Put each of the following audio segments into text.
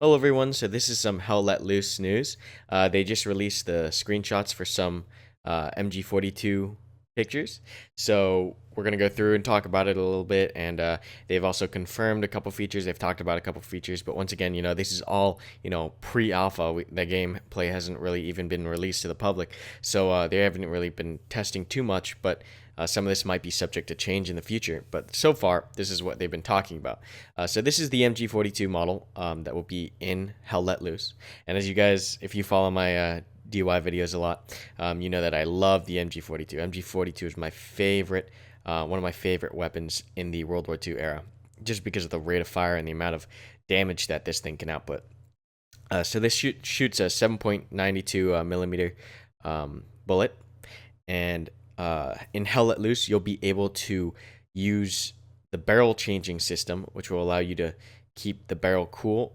Hello everyone, so this is some Hell Let Loose news. They just released the screenshots for some MG42 pictures. So we're going to go through and talk about it a little bit, and they've also confirmed a couple features. They've talked about a couple features, but once again, this is all, pre-alpha. The gameplay hasn't really even been released to the public, so they haven't really been testing too much, but some of this might be subject to change in the future, but so far, this is what they've been talking about. So this is the MG42 model that will be in Hell Let Loose. And as you guys, if you follow my DIY videos a lot, you know that I love the MG42. MG42 is my favorite, one of my favorite weapons in the World War II era, just because of the rate of fire and the amount of damage that this thing can output. So this shoots a 7.92 millimeter bullet, and in Hell Let Loose, you'll be able to use the barrel changing system, which will allow you to keep the barrel cool,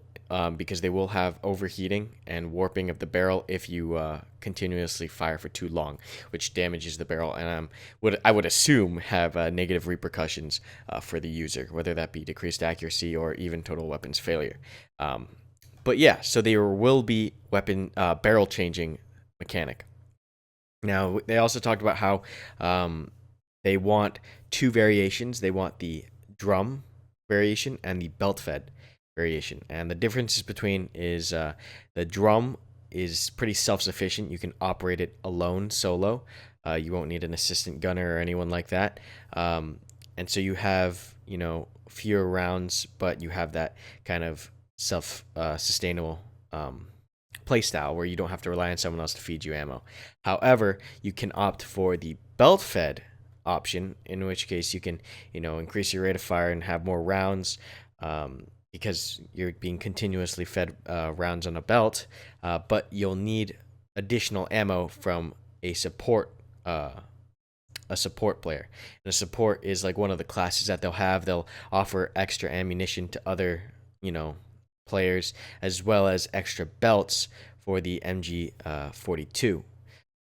because they will have overheating and warping of the barrel if you continuously fire for too long, which damages the barrel, and I would assume have negative repercussions for the user, whether that be decreased accuracy or even total weapons failure. But yeah, so there will be weapon barrel changing mechanic. Now, they also talked about how they want two variations. They want the drum variation and the belt-fed variation. And the differences between is the drum is pretty self-sufficient. You can operate it alone, solo. You won't need an assistant gunner or anyone like that. And so you have, fewer rounds, but you have that kind of self-sustainable playstyle where you don't have to rely on someone else to feed you ammo. However, you can opt for the belt-fed option, in which case you can, increase your rate of fire and have more rounds, because you're being continuously fed rounds on a belt, but you'll need additional ammo from a support player. And a support is like one of the classes that they'll have. They'll offer extra ammunition to other, players, as well as extra belts for the MG42.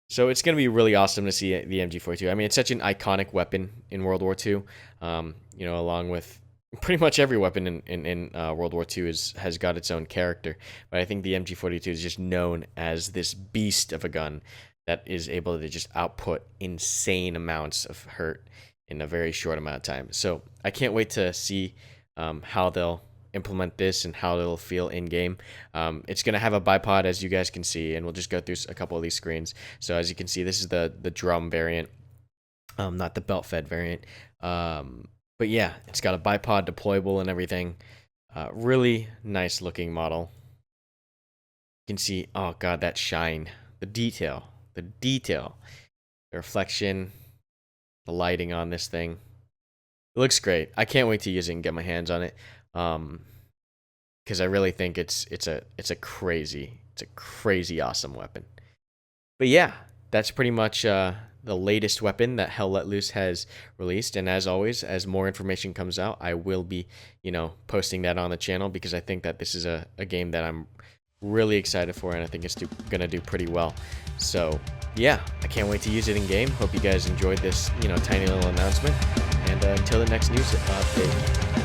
So it's going to be really awesome to see the MG42. I mean, it's such an iconic weapon in World War II. Along with pretty much every weapon in World War II has got its own character. But I think the MG42 is just known as this beast of a gun that is able to just output insane amounts of hurt in a very short amount of time. So I can't wait to see how they'll implement this and how it'll feel in game. It's going to have a bipod, as you guys can see, and we'll just go through a couple of these screens. So as you can see, this is the drum variant, not the belt fed variant. But yeah, it's got a bipod deployable and everything. Really nice looking model. You can see, oh god, that shine, the detail, the reflection, the lighting on this thing. It looks great. I can't wait to use it and get my hands on it. Because I really think it's a crazy awesome weapon. But yeah, that's pretty much the latest weapon that Hell Let Loose has released. And as always, as more information comes out, I will be posting that on the channel, because I think that this is a game that I'm really excited for, and I think it's gonna do pretty well. So yeah, I can't wait to use it in game. Hope you guys enjoyed this tiny little announcement, and until the next news update.